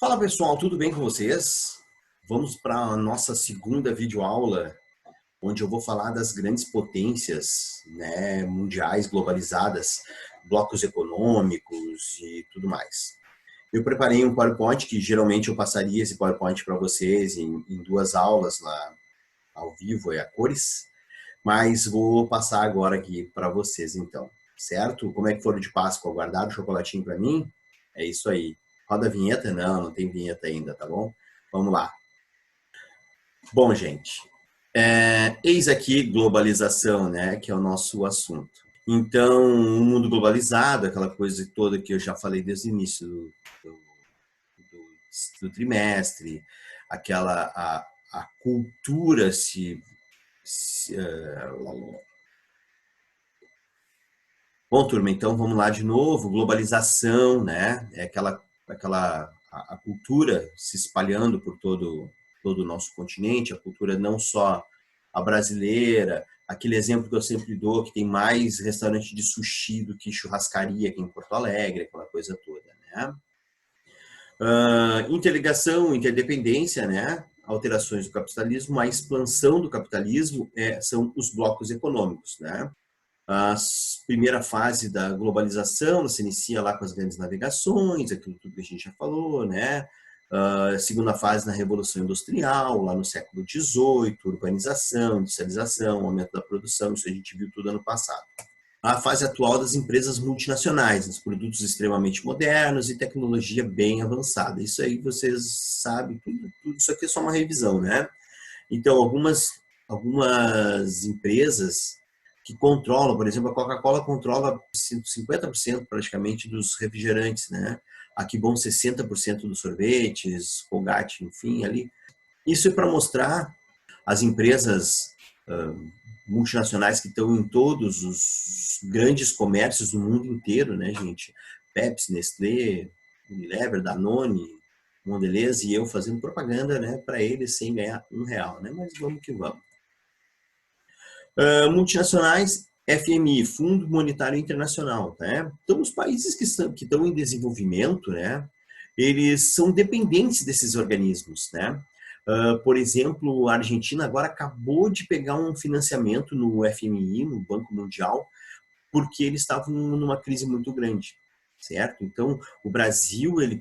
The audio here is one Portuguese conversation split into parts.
Fala pessoal, tudo bem com vocês? Vamos para a nossa segunda videoaula, onde eu vou falar das grandes potências, né, mundiais globalizadas, blocos econômicos e tudo mais. Eu preparei um PowerPoint, que geralmente eu passaria esse PowerPoint para vocês em duas aulas lá ao vivo e a cores, mas vou passar agora aqui para vocês então, certo? Como é que foram de Páscoa? Guardaram o chocolatinho para mim? É isso aí. Roda a vinheta? Não, não tem vinheta ainda, tá bom? Vamos lá. Bom, gente, eis aqui globalização, né, que é o nosso assunto. Então, um mundo globalizado, aquela coisa toda que eu já falei desde o início do trimestre, aquela a cultura Bom, turma, então vamos lá de novo. Globalização, né? É a cultura se espalhando por todo o nosso continente, a cultura não só a brasileira, aquele exemplo que eu sempre dou, que tem mais restaurante de sushi do que churrascaria aqui em Porto Alegre, aquela coisa toda, né? Interligação, interdependência, né? Alterações do capitalismo, a expansão do capitalismo são os blocos econômicos, né? A primeira fase da globalização se inicia lá com as grandes navegações, aquilo tudo que a gente já falou, né? A segunda fase na Revolução Industrial, lá no século XVIII, urbanização, industrialização, aumento da produção, isso a gente viu tudo ano passado. A fase atual das empresas multinacionais, os produtos extremamente modernos e tecnologia bem avançada. Isso aí vocês sabem, tudo isso aqui é só uma revisão, né? Então, algumas empresas que controlam, por exemplo, a Coca-Cola controla 50% praticamente dos refrigerantes, né? A Kibon 60% dos sorvetes, Colgate, enfim, ali. Isso é para mostrar as empresas multinacionais que estão em todos os grandes comércios do mundo inteiro, né, gente? Pepsi, Nestlé, Unilever, Danone, Mondelez e eu fazendo propaganda, né, para eles sem ganhar R$1, né? Mas vamos que vamos. Multinacionais, FMI, Fundo Monetário Internacional, né? Então, os países que estão em desenvolvimento, né, eles são dependentes desses organismos, né? Por exemplo, a Argentina agora acabou de pegar um financiamento no FMI, no Banco Mundial, porque eles estavam numa crise muito grande, certo? Então, o Brasil, ele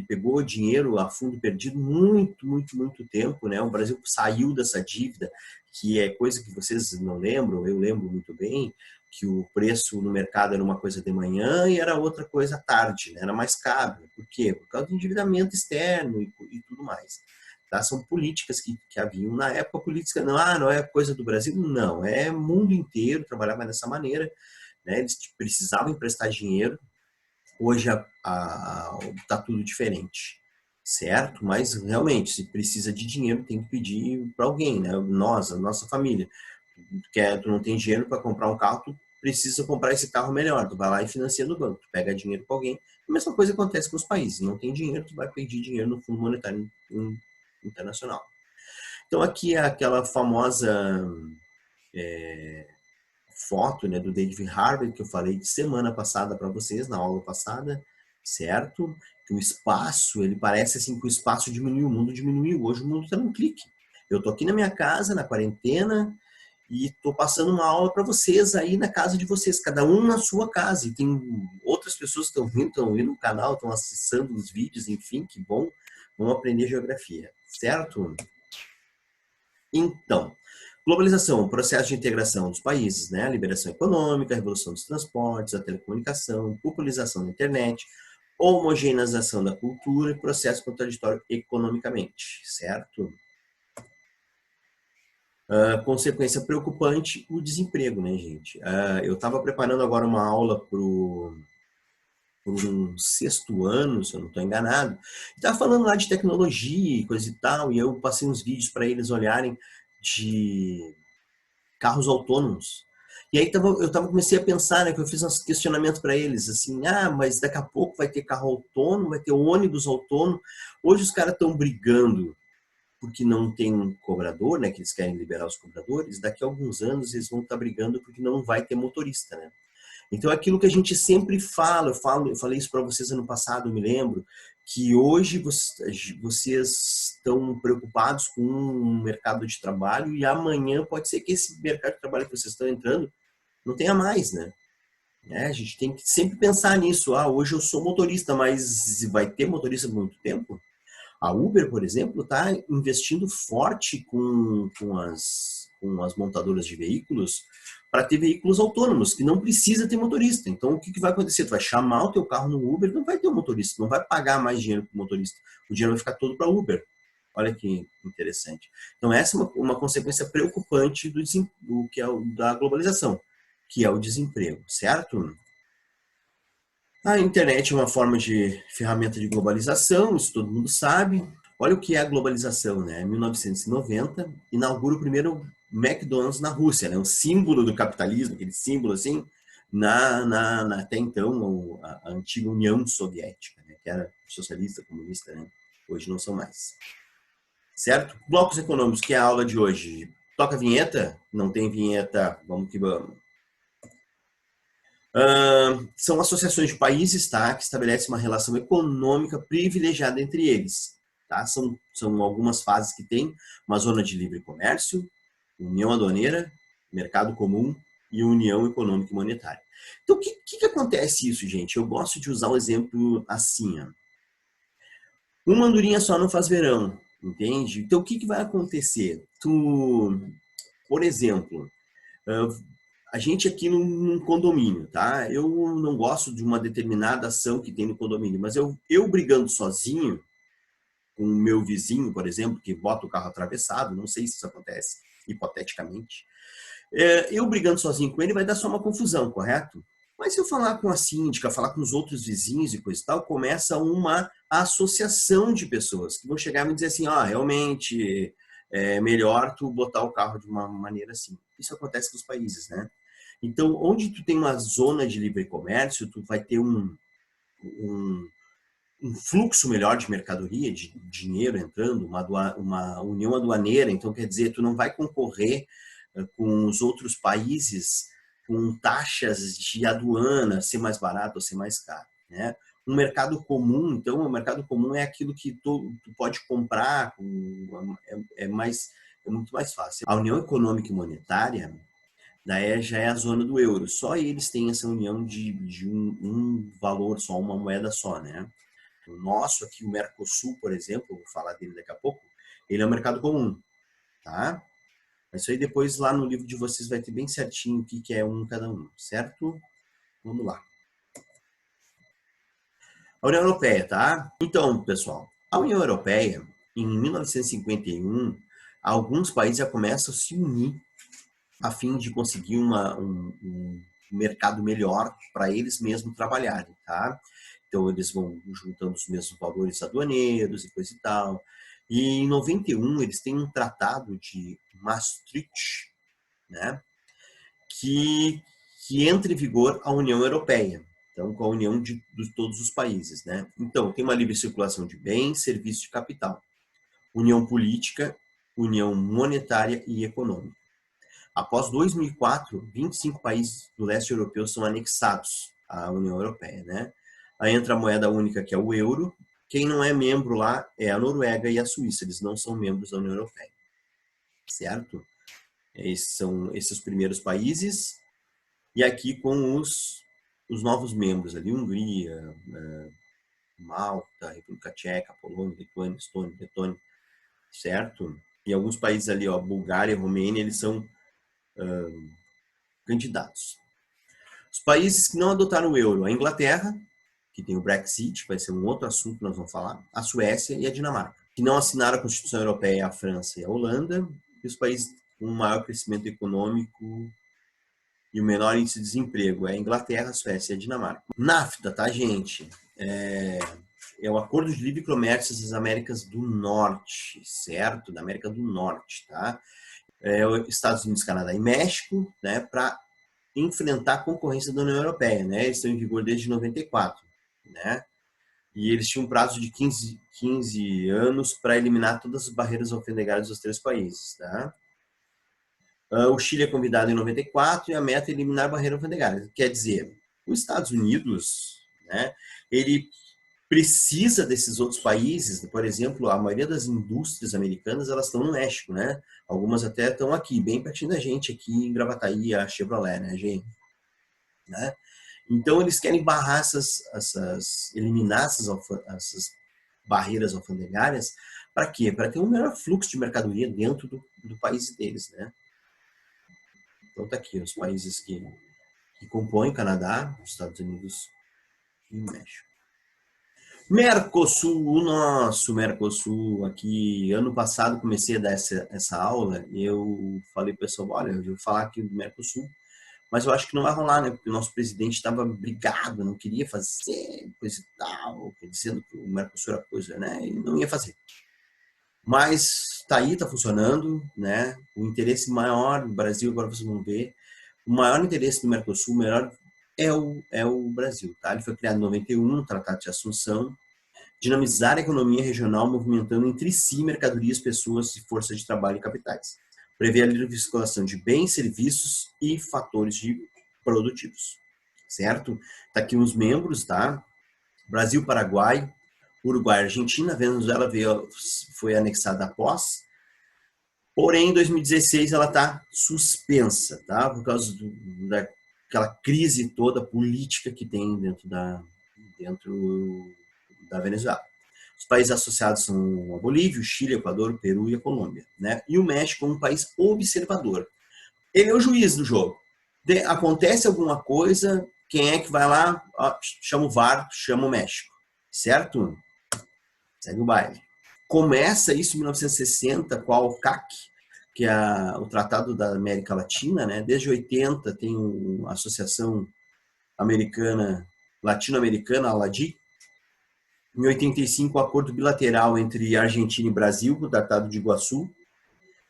pegou dinheiro a fundo perdido muito tempo, né? O Brasil saiu dessa dívida, que é coisa que vocês não lembram, eu lembro muito bem, que o preço no mercado era uma coisa de manhã e era outra coisa à tarde, né? Era mais caro. Por quê? Por causa do endividamento externo e tudo mais. Tá? São políticas que haviam. Na época, a política não é coisa do Brasil, não. É mundo inteiro trabalhava dessa maneira. Né? Eles precisavam emprestar dinheiro. Hoje está tudo diferente, certo? Mas, realmente, se precisa de dinheiro, tem que pedir para alguém, né? Nós, a nossa família. Tu não tem dinheiro para comprar um carro, tu precisa comprar esse carro melhor. Tu vai lá e financia no banco. Tu pega dinheiro com alguém. A mesma coisa acontece com os países. Não tem dinheiro, tu vai pedir dinheiro no Fundo Monetário Internacional. Então, aqui é aquela famosa foto, né, do David Harvey, que eu falei de semana passada para vocês, na aula passada, certo? Que o espaço, ele parece assim que o espaço diminuiu, o mundo diminuiu. Hoje o mundo está num clique. Eu tô aqui na minha casa, na quarentena, e tô passando uma aula para vocês aí na casa de vocês, cada um na sua casa. E tem outras pessoas que estão vindo no canal, estão acessando os vídeos, enfim, que bom. Vamos aprender geografia, certo? Então, globalização, o processo de integração dos países, né? A liberação econômica, a revolução dos transportes, a telecomunicação, popularização da internet, homogeneização da cultura e processo contraditório economicamente, certo? Consequência preocupante, o desemprego, né, gente? Eu estava preparando agora uma aula para um sexto ano, se eu não estou enganado, estava falando lá de tecnologia e coisa e tal, e eu passei uns vídeos para eles olharem de carros autônomos. E aí comecei a pensar, né, que eu fiz uns questionamentos para eles, assim, mas daqui a pouco vai ter carro autônomo, vai ter ônibus autônomo. Hoje os caras estão brigando porque não tem um cobrador, né, que eles querem liberar os cobradores. Daqui a alguns anos eles vão estar brigando porque não vai ter motorista, né? Então, aquilo que a gente sempre fala, eu falei isso para vocês ano passado, eu me lembro, que hoje vocês estão preocupados com um mercado de trabalho e amanhã pode ser que esse mercado de trabalho que vocês estão entrando não tenha mais, né? A gente tem que sempre pensar nisso. Ah, hoje eu sou motorista, mas vai ter motorista por muito tempo? A Uber, por exemplo, está investindo forte com as montadoras de veículos para ter veículos autônomos, que não precisa ter motorista. Então, o que vai acontecer? Tu vai chamar o teu carro no Uber, não vai ter um motorista, não vai pagar mais dinheiro para o motorista. O dinheiro vai ficar todo para Uber. Olha que interessante. Então, essa é uma consequência preocupante do que é da globalização, que é o desemprego, certo? A internet é uma forma de ferramenta de globalização, isso todo mundo sabe. Olha o que é a globalização, né? Em 1990, inaugura o primeiro McDonald's na Rússia, né? Um símbolo do capitalismo, aquele símbolo assim, até então, a antiga União Soviética, né? Que era socialista, comunista, né? Hoje não são mais. Certo? Blocos econômicos, que é a aula de hoje. Toca a vinheta? Não tem vinheta, vamos que vamos. São associações de países, tá, que estabelecem uma relação econômica privilegiada entre eles. Tá? São algumas fases que tem uma zona de livre comércio, união aduaneira, mercado comum e união econômica e monetária. Então, o que acontece isso, gente? Eu gosto de usar o exemplo assim. Ó. Uma andorinha só não faz verão, entende? Então, o que vai acontecer? Por exemplo, a gente aqui num condomínio, tá? Eu não gosto de uma determinada ação que tem no condomínio, mas eu brigando sozinho com o meu vizinho, por exemplo, que bota o carro atravessado, não sei se isso acontece, hipoteticamente, eu brigando sozinho com ele vai dar só uma confusão, correto? Mas se eu falar com a síndica, falar com os outros vizinhos e coisa e tal, começa uma associação de pessoas que vão chegar e me dizer assim, realmente é melhor tu botar o carro de uma maneira assim. Isso acontece nos países, né? Então, onde tu tem uma zona de livre comércio, tu vai ter um fluxo melhor de mercadoria, de dinheiro entrando, uma união aduaneira. Então, quer dizer, tu não vai concorrer com os outros países com taxas de aduana, ser mais barato ou ser mais caro, né? Um mercado comum, então, o mercado comum é aquilo que tu pode comprar, é muito mais fácil. A União Econômica e Monetária, daí já é a zona do euro. Só eles têm essa união de um valor só, uma moeda só, né? O nosso aqui, o Mercosul, por exemplo, vou falar dele daqui a pouco, ele é um mercado comum, tá? Isso aí depois lá no livro de vocês vai ter bem certinho o que é um cada um, certo? Vamos lá. A União Europeia, tá? Então, pessoal, a União Europeia, em 1951, alguns países já começam a se unir a fim de conseguir um mercado melhor para eles mesmos trabalharem, tá? Então, eles vão juntando os mesmos valores aduaneiros e coisa e tal. E em 91, eles têm um tratado de Maastricht, né? Que entra em vigor a União Europeia. Então, com a união de todos os países, né? Então, tem uma livre circulação de bens, serviços e capital. União política, união monetária e econômica. Após 2004, 25 países do leste europeu são anexados à União Europeia, né? Aí entra a moeda única, que é o euro. Quem não é membro lá é a Noruega e a Suíça, eles não são membros da União Europeia, certo? Esses são esses primeiros países, e aqui com os novos membros ali, Hungria, Malta, República Tcheca, Polônia, Lituânia, Estônia, Letônia, certo? E alguns países ali, ó, Bulgária, Romênia, eles são candidatos. Os países que não adotaram o euro, a Inglaterra, que tem o Brexit, vai ser um outro assunto que nós vamos falar, a Suécia e a Dinamarca. Que não assinaram a Constituição Europeia, a França e a Holanda, e os países com maior crescimento econômico e o menor índice de desemprego é a Inglaterra, a Suécia e a Dinamarca. NAFTA, tá, gente? É o Acordo de Livre Comércio das Américas do Norte, certo? Da América do Norte, tá? Estados Unidos, Canadá e México, né? Para enfrentar a concorrência da União Europeia, né? Eles estão em vigor desde 94, né? E eles tinham um prazo de 15 anos para eliminar todas as barreiras alfandegárias dos três países, tá? O Chile é convidado em 94 e a meta é eliminar a barreira alfandegária. Quer dizer, os Estados Unidos, né, ele precisa desses outros países. Por exemplo, a maioria das indústrias americanas, elas estão no México, né? Algumas até estão aqui, bem pertinho da gente, aqui em Gravataí, a Chevrolet, né, gente? Né? Então, eles querem barrar eliminar essas barreiras alfandegárias. Para quê? Para ter um melhor fluxo de mercadoria dentro do país deles, né? Então, tá aqui os países que compõem o Canadá, os Estados Unidos e o México. Mercosul, o nosso Mercosul aqui. Ano passado comecei a dar essa aula e eu falei para o pessoal, olha, eu vou falar aqui do Mercosul, mas eu acho que não vai rolar, né? Porque o nosso presidente estava brigado, não queria fazer coisa e tal, dizendo que o Mercosul era coisa, né? Ele não ia fazer. Mas tá aí, tá funcionando, né? O interesse maior do Brasil, agora vocês vão ver, o maior interesse do Mercosul, é o Brasil, tá? Ele foi criado em 91, o Tratado de Assunção, dinamizar a economia regional, movimentando entre si mercadorias, pessoas, força de trabalho e capitais. Prevê a livre circulação de bens, serviços e fatores produtivos, certo? Tá aqui os membros, tá? Brasil, Paraguai, Uruguai, Argentina, Venezuela foi anexada após, porém, em 2016 ela está suspensa, tá? Por causa daquela crise toda política que tem dentro da Venezuela. Os países associados são a Bolívia, o Chile, o Equador, o Peru e a Colômbia, né? E o México é um país observador. Ele é o juiz do jogo. Acontece alguma coisa, quem é que vai lá? Chama o VAR, chama o México, certo? Segue o baile. Começa isso em 1960 com a OCAC, que é o Tratado da América Latina, né? Desde 80 tem a Associação Latino-Americana, a LADI. Em 85, o acordo bilateral entre Argentina e Brasil, o Tratado de Iguaçu.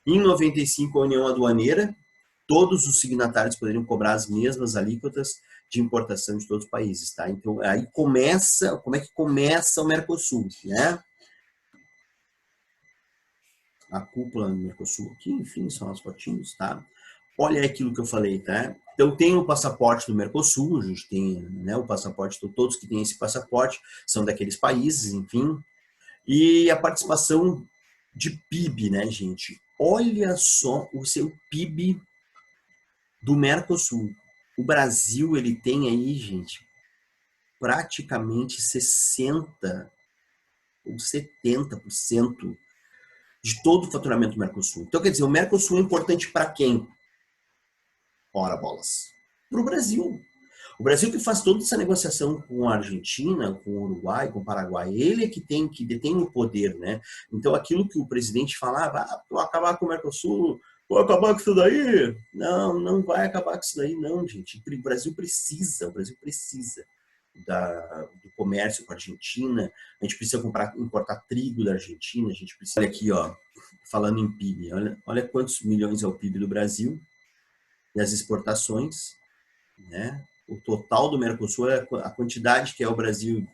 Em 95, a União Aduaneira. Todos os signatários poderiam cobrar as mesmas alíquotas de importação de todos os países, tá? Então, aí como é que começa o Mercosul, né? A cúpula do Mercosul aqui, enfim, são as fotinhos, tá? Olha aquilo que eu falei, tá? Então, tem o passaporte do Mercosul, a gente tem, né, o passaporte, todos que têm esse passaporte são daqueles países, enfim. E a participação de PIB, né, gente? Olha só o seu PIB do Mercosul. O Brasil, ele tem aí, gente, praticamente 60% ou 70% de todo o faturamento do Mercosul. Então, quer dizer, o Mercosul é importante para quem? Ora, bolas. Para o Brasil. O Brasil que faz toda essa negociação com a Argentina, com o Uruguai, com o Paraguai, ele é que detém o poder, né? Então, aquilo que o presidente falava, vou acabar com o Mercosul, vou acabar com isso daí. Não, não vai acabar com isso daí, não, gente. O Brasil precisa do comércio com a Argentina, a gente precisa importar trigo da Argentina, a gente precisa... Olha aqui, ó, falando em PIB, olha quantos milhões é o PIB do Brasil e as exportações, né? O total do Mercosul é a quantidade que é o Brasil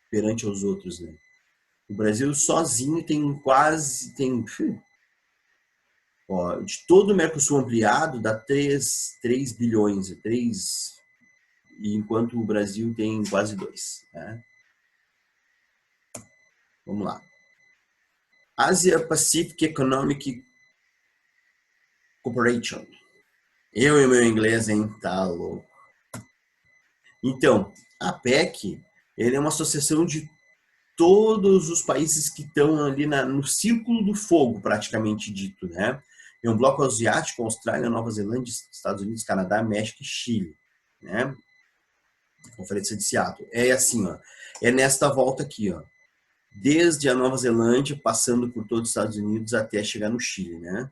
perante aos outros, né? O Brasil sozinho ó, de todo o Mercosul ampliado dá 3 bilhões, enquanto o Brasil tem quase 2, né? Vamos lá. Asia Pacific Economic Cooperation. Eu e o meu inglês, hein? Tá louco. Então, a PEC, ele é uma associação de todos os países que estão ali no círculo do fogo, praticamente dito, né? É um bloco asiático, Austrália, Nova Zelândia, Estados Unidos, Canadá, México e Chile, né? Conferência de Seattle. É assim, ó, é nesta volta aqui, ó. Desde a Nova Zelândia, passando por todos os Estados Unidos até chegar no Chile, né?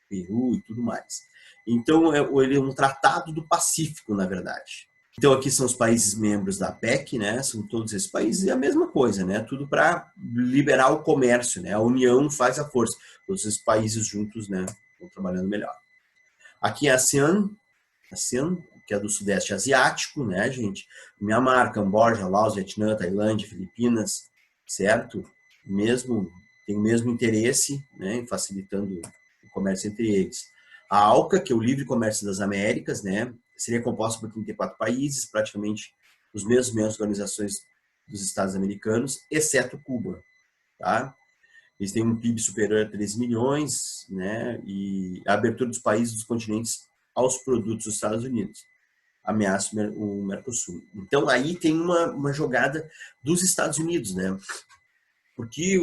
Peru e tudo mais. Então, ele é um tratado do Pacífico, na verdade. Então, aqui são os países membros da PEC, né? São todos esses países, e a mesma coisa, né? Tudo para liberar o comércio, né? A união faz a força. Todos esses países juntos, né? Estão trabalhando melhor. Aqui é a ASEAN, que é do Sudeste Asiático, né, gente? Myanmar, Camboja, Laos, Vietnã, Tailândia, Filipinas, certo? Tem o mesmo interesse, né, em facilitando o comércio entre eles. A ALCA, que é o Livre Comércio das Américas, né, seria composta por 34 países, praticamente os mesmos organizações dos Estados americanos, exceto Cuba, tá? Eles têm um PIB superior a 13 milhões, né? E a abertura dos países dos continentes aos produtos dos Estados Unidos ameaça o Mercosul. Então, aí tem uma jogada dos Estados Unidos, né? Porque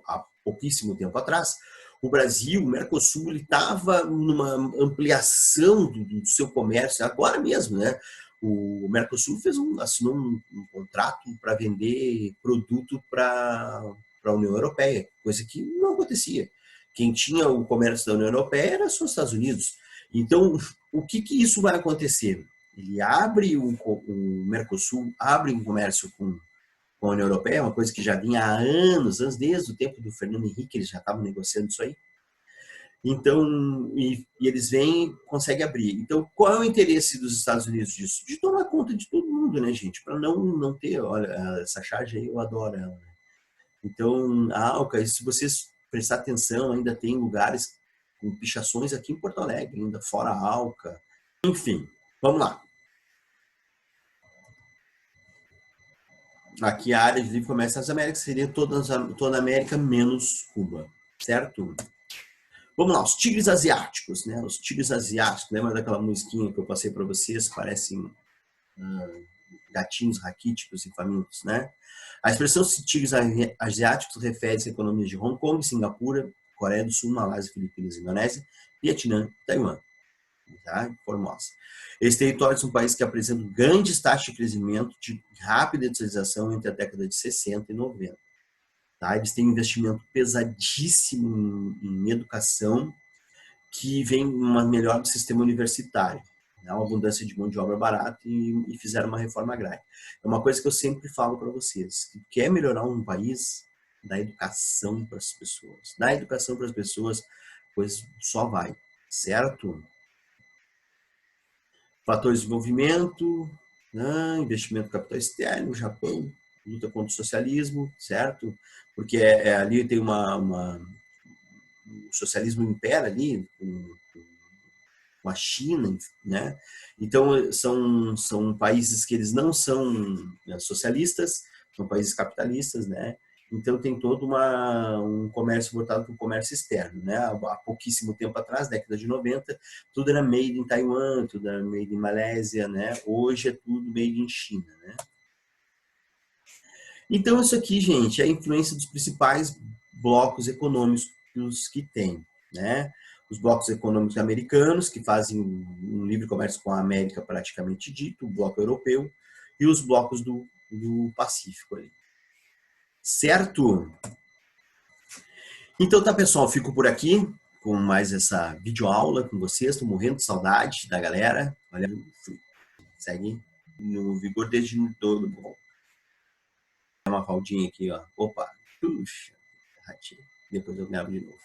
há pouquíssimo tempo atrás, o Brasil, o Mercosul, ele estava numa ampliação do seu comércio, agora mesmo, né? O Mercosul assinou um contrato para vender produto para a União Europeia, coisa que não acontecia. Quem tinha o comércio da União Europeia era só os Estados Unidos. Então, o que isso vai acontecer? Ele abre o Mercosul, abre um comércio com a União Europeia, uma coisa que já vinha há anos, desde o tempo do Fernando Henrique, eles já estavam negociando isso aí. Então, e eles vêm e conseguem abrir. Então, qual é o interesse dos Estados Unidos disso? De tomar conta de todo mundo, né, gente? Para não ter, olha, essa charge aí, eu adoro ela. Né? Então, a Alca, se vocês prestar atenção, ainda tem lugares com pichações aqui em Porto Alegre, ainda fora a Alca. Enfim, vamos lá. Aqui a área de livre comércio das Américas seria toda a América menos Cuba, certo? Vamos lá, os tigres asiáticos, né? Os tigres asiáticos, lembra daquela musiquinha que eu passei para vocês? Parecem gatinhos raquíticos e famintos, né? A expressão tigres asiáticos refere-se à economia de Hong Kong, Singapura, Coreia do Sul, Malásia, Filipinas, Indonésia, Vietnã e Taiwan. Tá? Formosa. Esses territórios são países que apresentam grandes taxas de crescimento de rápida industrialização entre a década de 60 e 90. Tá? Eles têm um investimento pesadíssimo em educação, que vem uma melhora do sistema universitário, né? Uma abundância de mão de obra barata e fizeram uma reforma agrária. É uma coisa que eu sempre falo para vocês, que quer melhorar um país, dá educação para as pessoas. Dá educação para as pessoas, pois só vai, certo? Fatores de desenvolvimento, né? Investimento em capital externo, Japão, luta contra o socialismo, certo? Porque ali tem o socialismo impera ali, com a China, né? Então, são países que eles não são, né, socialistas, são países capitalistas, né? Então, tem todo um comércio voltado para o comércio externo, né? Há pouquíssimo tempo atrás, década de 90, tudo era made in Taiwan, tudo era made in Malésia, né? Hoje é tudo made in China, né? Então, isso aqui, gente, é a influência dos principais blocos econômicos que tem, né? Os blocos econômicos americanos, que fazem um livre comércio com a América praticamente dito, o bloco europeu, e os blocos do Pacífico ali. Certo? Então tá, pessoal, fico por aqui com mais essa videoaula com vocês. Estou morrendo de saudade da galera. Olha, segue no vigor desde todo bom. Uma faldinha aqui, ó. Opa, puxa, depois eu gravo de novo.